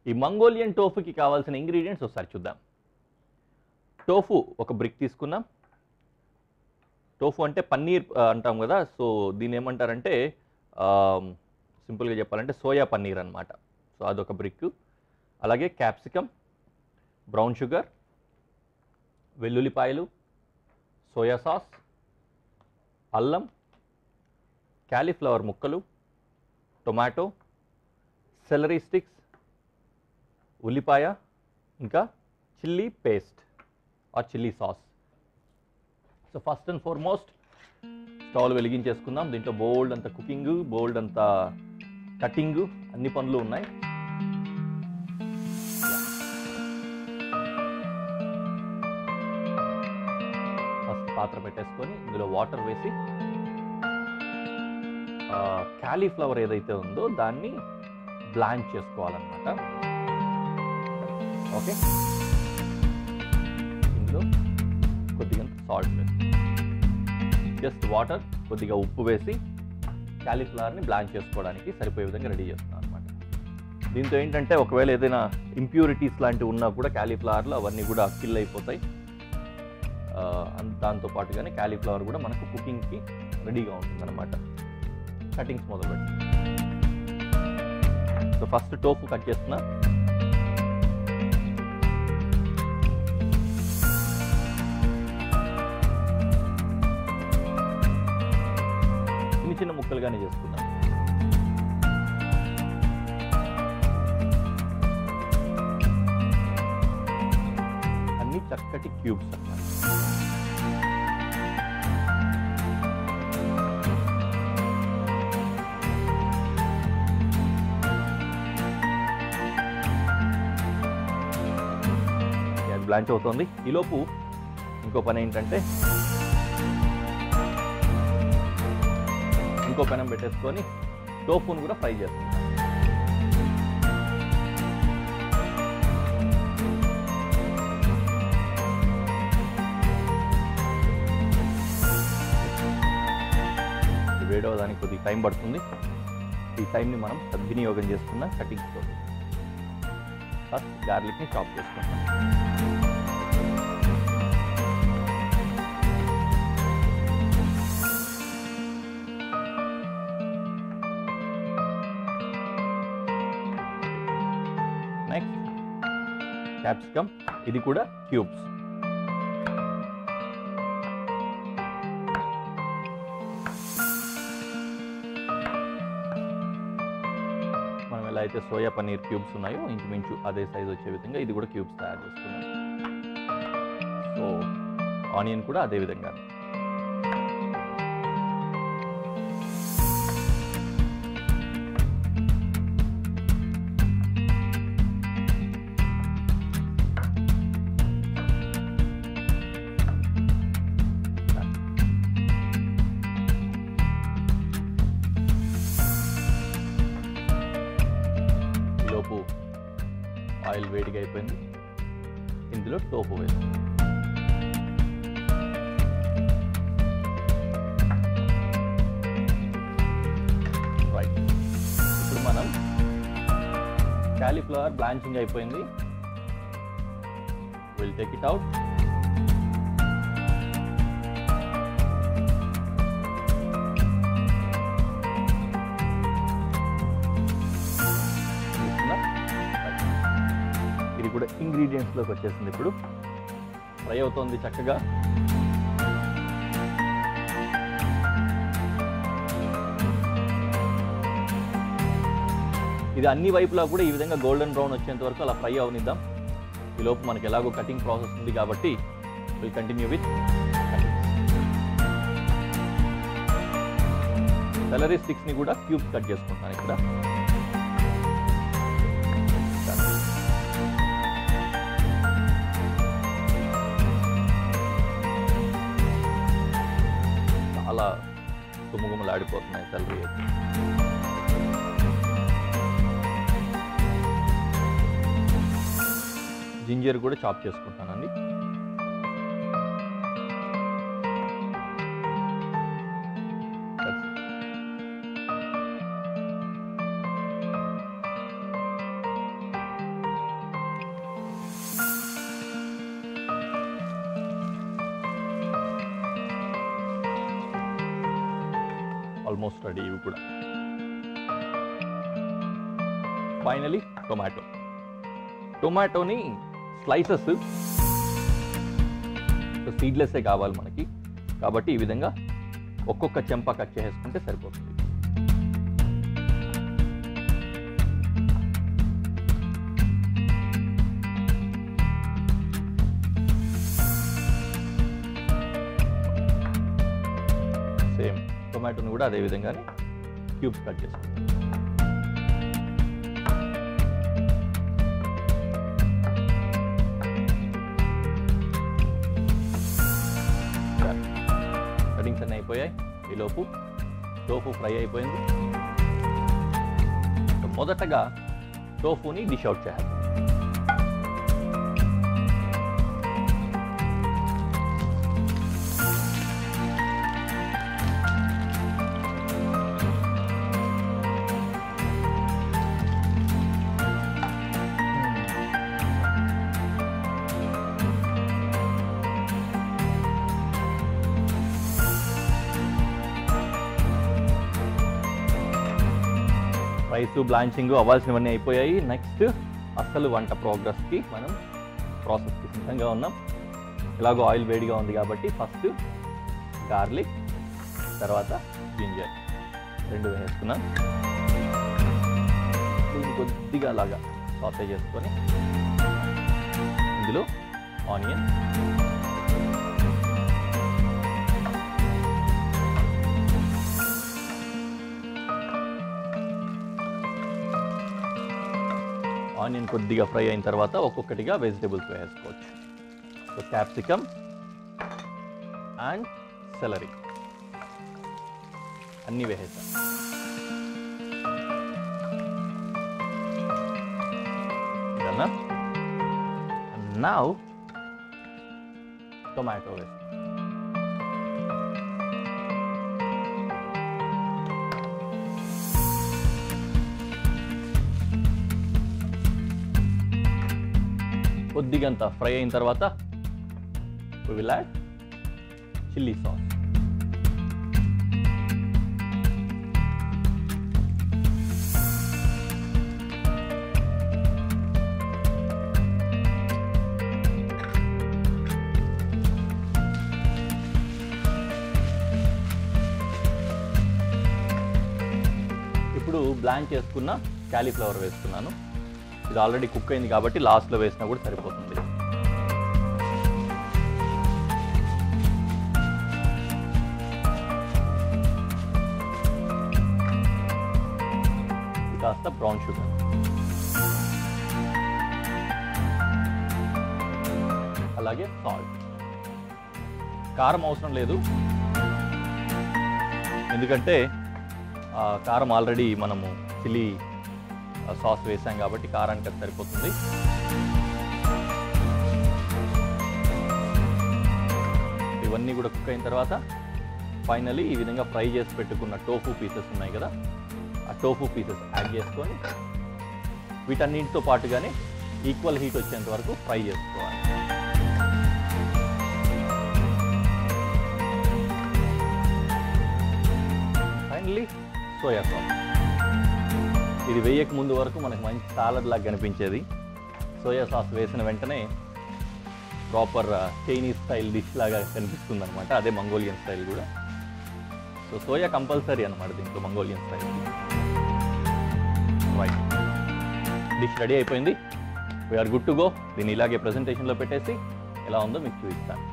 ఈ మంగోలియన్ టోఫుకి కావాల్సిన ఇంగ్రీడియంట్స్ ఒకసారి చూద్దాం. టోఫు ఒక బ్రిక్ తీసుకున్నాం. టోఫు అంటే పన్నీర్ అంటాం కదా, సో దీన్ని ఏమంటారంటే సింపుల్గా చెప్పాలంటే సోయా పన్నీర్ అనమాట. సో అదొక బ్రిక్. అలాగే క్యాప్సికమ్, బ్రౌన్ షుగర్, వెల్లుల్లిపాయలు, సోయా సాస్, అల్లం, క్యాలీఫ్లవర్ ముక్కలు, టొమాటో, సెలరీ స్టిక్స్, ఉల్లిపాయ, ఇంకా chilli paste or chilli sauce. So first and foremost stove వెలిగించేసుకుందాం. దీంట్లో బోల్డ్ అంత కుకింగ్, బోల్డ్ అంత కటింగ్, అన్ని పనులు ఉన్నాయి. ఫస్ట్ పాత్ర పెట్టేసుకొని ఇందులో వాటర్ వేసి క్యాలీఫ్లవర్ ఏదైతే ఉందో దాన్ని బ్లాంచ్ చేసుకోవాలన్నమాట. ఓకే, ఇందులో కొద్దిగా సాల్ట్ వేసి, జస్ట్ వాటర్, కొద్దిగా ఉప్పు వేసి క్యాలీఫ్లవర్ని బ్లాంచ్ చేసుకోవడానికి సరిపోయే విధంగా రెడీ చేస్తున్నాను అనమాట. దీంతో ఏంటంటే ఒకవేళ ఏదైనా ఇంప్యూరిటీస్ లాంటివి ఉన్నా కూడా క్యాలీఫ్లవర్లో అవన్నీ కూడా కిల్ అయిపోతాయి. దాంతోపాటుగానే క్యాలీఫ్లవర్ కూడా మనకు కుకింగ్కి రెడీగా ఉంటుందన్నమాట. కటింగ్స్ మొదలుపెట్టి, సో ఫస్ట్ టోఫు కట్ చేస్తున్నా. చిన్న చిన్న ముక్కలుగానే చేసుకుందాం. అన్ని చక్కటి క్యూబ్స్ అన్నమాట. బ్లాంచ్ అవుతుంది. ఈలోపు ఇంకో పని ఏంటంటే ఇంకో పెనం పెట్టేసుకొని టోఫును కూడా ఫ్రై చేస్తున్నాం. వేడవడానికి కొద్దిగా టైం పడుతుంది. ఈ టైంని మనం సద్వినియోగం చేసుకున్న కటింగ్స్తో ఫస్ట్ గార్లిక్ని చాప్ చేసుకుంటాం. నెక్స్ట్ క్యాప్సికమ్, ఇది కూడా క్యూబ్స్. మనం ఎలా అయితే సోయా పన్నీర్ క్యూబ్స్ ఉన్నాయో ఇంచుమించు అదే సైజ్ వచ్చే విధంగా ఇది కూడా క్యూబ్స్ తయారు చేసుకున్నాం. సో ఆనియన్ కూడా అదే విధంగా. ఆయిల్ వేడిగా అయిపోయింది. ఇందులో టోఫు వేసి రైట్. ఇప్పుడు మనం క్యాలీఫ్లవర్ బ్లాంచింగ్ అయిపోయింది. Will take it out. ఇది కూడా ఇంగ్రీడియంట్స్లోకి వచ్చేసింది. ఇప్పుడు ఫ్రై అవుతోంది చక్కగా. ఇది అన్ని వైపులా కూడా ఈ విధంగా గోల్డెన్ బ్రౌన్ వచ్చేంత వరకు అలా ఫ్రై అవనిద్దాం. ఈలోపు మనకి ఎలాగో కటింగ్ ప్రాసెస్ ఉంది కాబట్టి విల్ కంటిన్యూ విత్ సెలరీ స్టిక్స్ని కూడా క్యూబ్స్ కట్ చేసుకుంటాను ఇక్కడ. చాలా గుమగుమలాడిపోతున్నాయి సెలరీ అయితే. జింజర్ కూడా చాప్ చేసుకుంటానండి. ఆల్మోస్ట్ రెడీ ఇవి కూడా. ఫైనలీ టొమాటోని స్లైసెస్ సీడ్లెస్సే కావాలి మనకి, కాబట్టి ఈ విధంగా ఒక్కొక్క చెంప కట్ చేసుకుంటే సరిపోతుంది. సేమ్ టొమాటోని కూడా అదే విధంగానే క్యూబ్స్ కట్ చేసుకుంటాం. కటింగ్స్ అన్నీ అయిపోయాయి. ఈలోపు టోఫు ఫ్రై అయిపోయింది. మొదటగా టోఫుని డిష్ అవుట్ చేయాలి. రైస్ బ్లాంచింగ్ అవ్వాల్సినవన్నీ అయిపోయాయి. నెక్స్ట్ అసలు వంట ప్రాసెస్కి సిద్ధంగా ఉన్నాం. ఎలాగో ఆయిల్ వేడిగా ఉంది కాబట్టి ఫస్ట్ గార్లిక్, తర్వాత జింజర్ రెండు వేసుకున్నాం. దీన్ని కొద్దిగా అలాగా సాటే చేసుకొని ఇందులో ఆనియన్, ఆనియన్ కొద్దిగా ఫ్రై అయిన తర్వాత ఒక్కొక్కటిగా వెజిటేబుల్స్ వేసుకోవచ్చు. సో క్యాప్సికమ్ అండ్ సెలరీ అన్నీ వేసేసాం. ఇదన్నా నౌ టొమాటో వేస్తాం. కొద్దిగంత ఫ్రై అయిన తర్వాత we will add chili sauce. ఇప్పుడు బ్లాంచ్ చేసుకున్న క్యాలీఫ్లవర్ వేస్తున్నాను. ఇది ఆల్రెడీ కుక్ అయింది కాబట్టి లాస్ట్లో వేసినా కూడా సరిపోతుంది. ఇది కాస్త బ్రౌన్ షుగర్, అలాగే సాల్ట్. కారం అవసరం లేదు, ఎందుకంటే కారం ఆల్రెడీ మనము చిల్లీ సాస్ వేసాం కాబట్టి కారానికి అది సరిపోతుంది. ఇవన్నీ కూడా కుక్ అయిన తర్వాత ఫైనలీ ఈ విధంగా ఫ్రై చేసి పెట్టుకున్న టోఫు పీసెస్ ఉన్నాయి కదా, ఆ టోఫు పీసెస్ యాడ్ చేసుకొని వీటన్నింటితో పాటుగానే ఈక్వల్ హీట్ వచ్చేంత వరకు ఫ్రై చేసుకోవాలి. Finally soya sauce. ఇది వేయక ముందు వరకు మనకు మంచి సాలడ్ లాగా కనిపించేది. సోయా సాస్ వేసిన వెంటనే ప్రాపర్ చైనీస్ స్టైల్ డిష్ లాగా కనిపిస్తుంది అనమాట. అదే మంగోలియన్ స్టైల్ కూడా. సో సోయా కంపల్సరీ అనమాట దీంట్లో Mongolian style. Right, dish ready అయిపోయింది. We're good to go. దీన్ని ఇలాగే ప్రజెంటేషన్లో పెట్టేసి ఎలా ఉందో మీకు చూపిస్తాను.